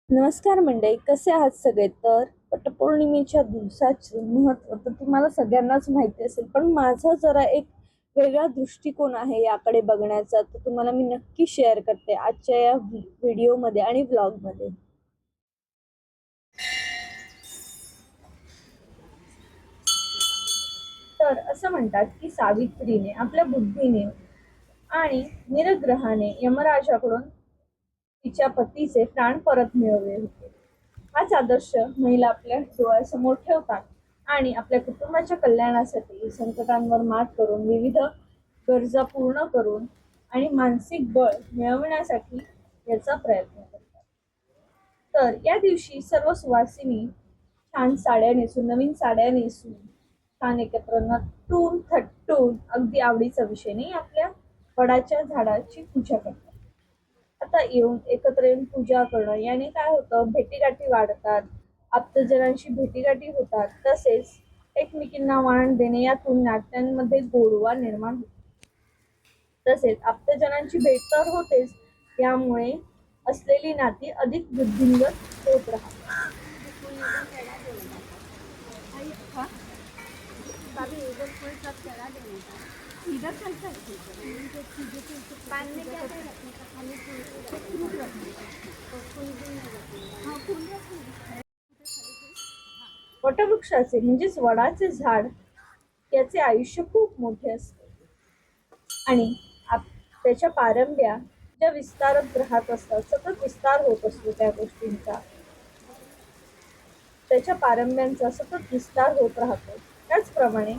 नमस्कार मंडळी, कसे आहात सगळे? तर वटपौर्णिमेच्या दिवसाचे महत्त्व तर तुम्हाला सगळ्यांनाच माहिती असेल, पण माझा जरा एक वेगळा दृष्टिकोन आहे याकडे बघण्याचा, तर तुम्हाला मी नक्की शेअर करते आजच्या या व्हिडिओमध्ये आणि व्लॉगमध्ये. तर असं म्हणतात की सावित्रीने आपल्या बुद्धीने आणि निरग्रहाने यमराजाकडून तिच्या पतीचे प्राण परत मिळवले होते. हाच आदर्श महिला आपल्या डोळ्यासमोर ठेवतात आणि आपल्या कुटुंबाच्या कल्याणासाठी संकटांवर मात करून विविध गरजा पूर्ण करून आणि मानसिक बळ मिळवण्यासाठी याचा प्रयत्न करतात. तर या दिवशी सर्व सुवासिनी छान साड्या नेसून, नवीन साड्या नेसून, छान एकत्र नटून थटून अगदी आवडीचा विषय नाही आपल्या वडाच्या झाडाची पूजा करतात. आता एकत्र येऊन पूजा करणं याने काय होतं, भेटीगाठी वाढतात, आप्तजनांशी भेटीगाठी होतात, तसेच एकमेकींना वाण देणे यातून नात्यांमध्ये गोडवा निर्माण होतो. तसेच आप्तजनांची भेट तर होतेच, यामुळे असलेली नाती अधिक वृद्धिंगत होत राहतात. वटवृक्षाचे म्हणजेच वडाचे झाड याचे आयुष्य खूप मोठे असते आणि त्याच्या पारंब्या ज्या विस्तारत राहत असतात, सतत विस्तार होत असतो त्या गोष्टींचा, त्याच्या पारंब्यांचा सतत विस्तार होत राहतो. त्याचप्रमाणे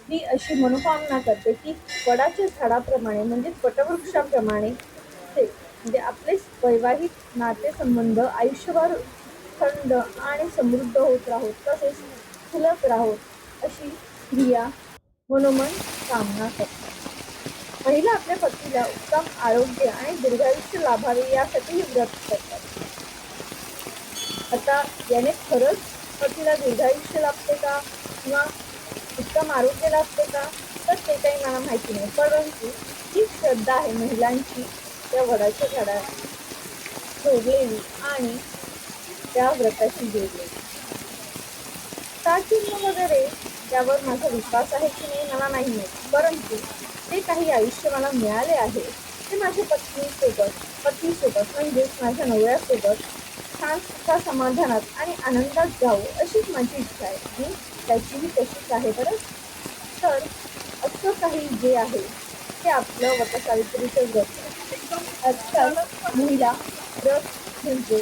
मी अशी मनोकामना करते की वडाच्या झाडाप्रमाणे म्हणजेच वटवृक्षाप्रमाणे म्हणजे आपले वैवाहिक नातेसंबंध आयुष्यभर थंड आणि समृद्ध होत राहोत, तसेच फुलत राहोत अशी स्त्रिया मनोमन कामना करतात. महिला आपल्या पतीला उत्तम आरोग्य आणि दीर्घायुष्य लाभावे यासाठी व्रत करतात. आता याने खरंच पतीला दीर्घायुष्य लाभते का किंवा उत्तम आरोग्य लाभते का, तर ते काही मला माहिती नाही, परंतु ही श्रद्धा आहे महिलांची त्या वडाच्या झाडा जोडलेली आणि त्या व्रताशी जोडलेली. चिन्ह वगैरे त्यावर माझा विश्वास आहे की नाही मला नाही माहिती, परंतु जे काही आयुष्य मला मिळाले आहे ते माझ्या पतीसोबत म्हणजेच माझ्या नवऱ्यासोबत छान सुखा समाधानात आणि आनंदात जावं अशीच माझी इच्छा आहे आणि त्याचीही तशीच आहे बरं. तर असं काही जे आहे ते आपलं वटसावित्रीचं व्रत. आजकाल महिला व्रत म्हणजे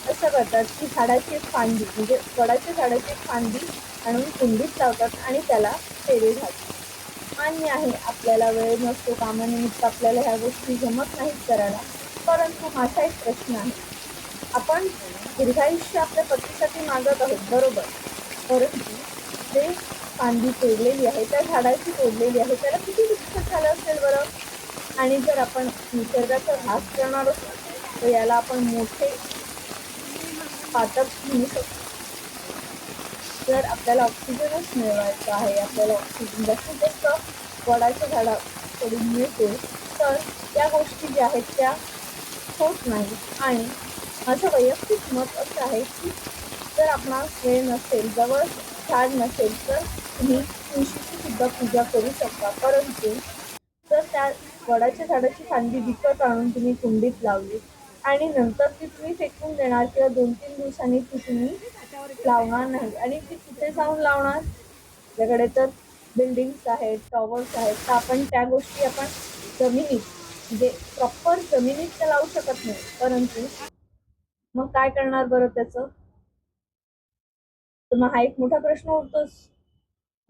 असं करतात की झाडाची एक फांदी म्हणजे वडाच्या झाडाची एक फांदी आणून कुंडीत लावतात आणि त्याला पेरे घालतात. मान्य आहे, आपल्याला वेळ नसतो, कामानिमित्त आपल्याला ह्या गोष्टी जमत नाहीत करायला, परंतु माझा एक प्रश्न आहे, आपण दीर्घायुष्य आपल्या पतीसाठी मागत आहोत बरोबर, परंतु जे फांदी तोडलेली आहे, त्या झाडाची तोडलेली आहे, त्याला किती नुकसान झालं असेल बरं. आणि जर आपण निसर्गाचा ऱ्हास करणार असू तर याला आपण मोठे पातक म्हणू शकतो. जर आपल्याला ऑक्सिजनच मिळवायचा आहे, आपल्याला ऑक्सिजन जास्तीत जास्त वडाच्या झाडाकडून मिळतो, तर त्या गोष्टी ज्या आहेत त्या होत नाही. आणि माझं वैयक्तिक मत असं आहे की जर आपणास वेळ नसेल, जवळ झाड नसेल, तर तुम्ही तुळशीची सुद्धा पूजा करू शकता, परंतु जर त्या वडाच्या झाडाची फांदी विकत आणून तुम्ही कुंडीत लावली आणि नंतर ती तुम्ही फेकून देणार किंवा 2-3 दिवसांनी ती तुम्ही लावणार नाही आणि ती कुठे जाऊन लावणार? आपल्याकडे तर बिल्डिंग्स आहेत, टॉवर्स आहेत, तर आपण त्या गोष्टी आपण जमिनीत म्हणजे प्रॉपर जमिनीत तर लावू शकत नाही, परंतु मग काय करणार बरं त्याचं? तर मग हा एक मोठा प्रश्न होतोच.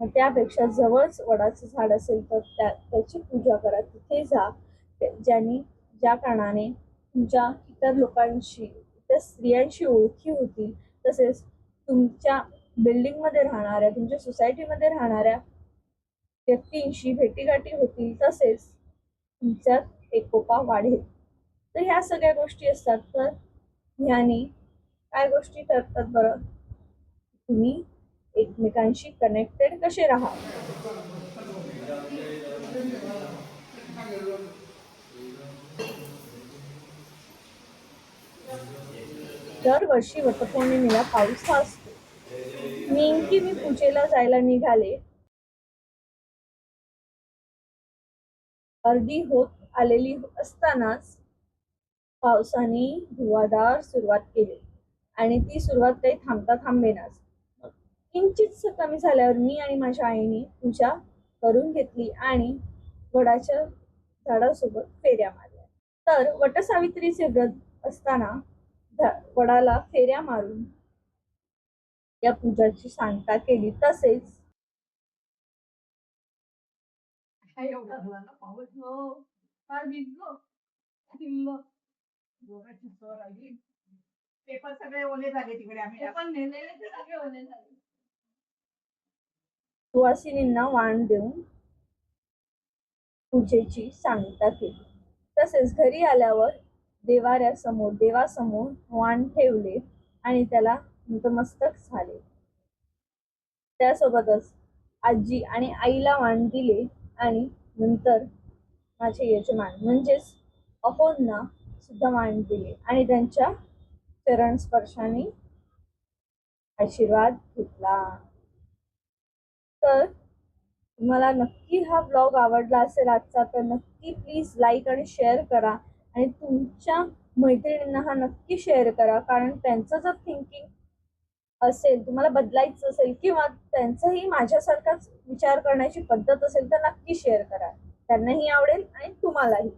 मग त्यापेक्षा जवळच वडाचं झाड असेल तर त्याची पूजा करा, तिथे जा, ज्यांनी ज्या कारणाने तुमच्या इतर लोकांशी, इतर स्त्रियांशी ओळखी होतील, तसेच तुमच्या बिल्डिंगमध्ये राहणाऱ्या, तुमच्या सोसायटीमध्ये राहणाऱ्या व्यक्तींशी भेटीगाठी होतील, तसेच तुमच्यात एकोपा वाढेल. तर ह्या सगळ्या गोष्टी असतात. तर ह्याने काय गोष्टी ठरतात बरं, तुम्ही एकमेकांशी कनेक्टेड कसे राहा. दरवर्षी वटपौर्णिमेला पाऊस हा असतो. नेमकी मी पूजेला जायला निघाले. अर्धी होत आलेली असतानाच पावसाने धुवाधार सुरुवात केली आणि ती सुरुवात काही थांबता थांबेनाच. किंचितस कमी झाल्यावर मी आणि माझ्या आईने पूजा करून घेतली आणि वडाच्या झाडासोबत फेऱ्या मारल्या. तर वटसावित्रीचे व्रत असताना वडाला फेऱ्या मारून या पूजाची सांगता केली. तसेच एवढा झाला ना पाऊस हो फार भिजलो मग जोराची सर आली पेपर सगळे ओले झाले तिकडे आम्ही पण नेलेले ते सगळे ओले झाले सुवासिनींना वाण देऊन पूजेची सांगता केली. तसेच घरी आल्यावर देवासमोर वाण ठेवले आणि त्याला नतमस्तक झाले. त्यासोबतच आजी आणि आईला वाण दिले आणि नंतर माझे यजमान म्हणजेच अहोंना सुद्धा वाण दिले आणि त्यांच्या चरण स्पर्शाने आशीर्वाद घेतला. तर तुम्हाला नक्की हा ब्लॉग आवडला असेल आजचा, तर नक्की प्लीज लाईक आणि शेअर करा आणि तुमच्या मैत्रिणींना हा नक्की शेअर करा, कारण त्यांचं जर थिंकिंग असेल, तुम्हाला बदलायचं असेल किंवा त्यांचाही माझ्यासारखाच विचार करण्याची पद्धत असेल तर नक्की शेअर करा. त्यांनाही आवडेल आणि तुम्हालाही.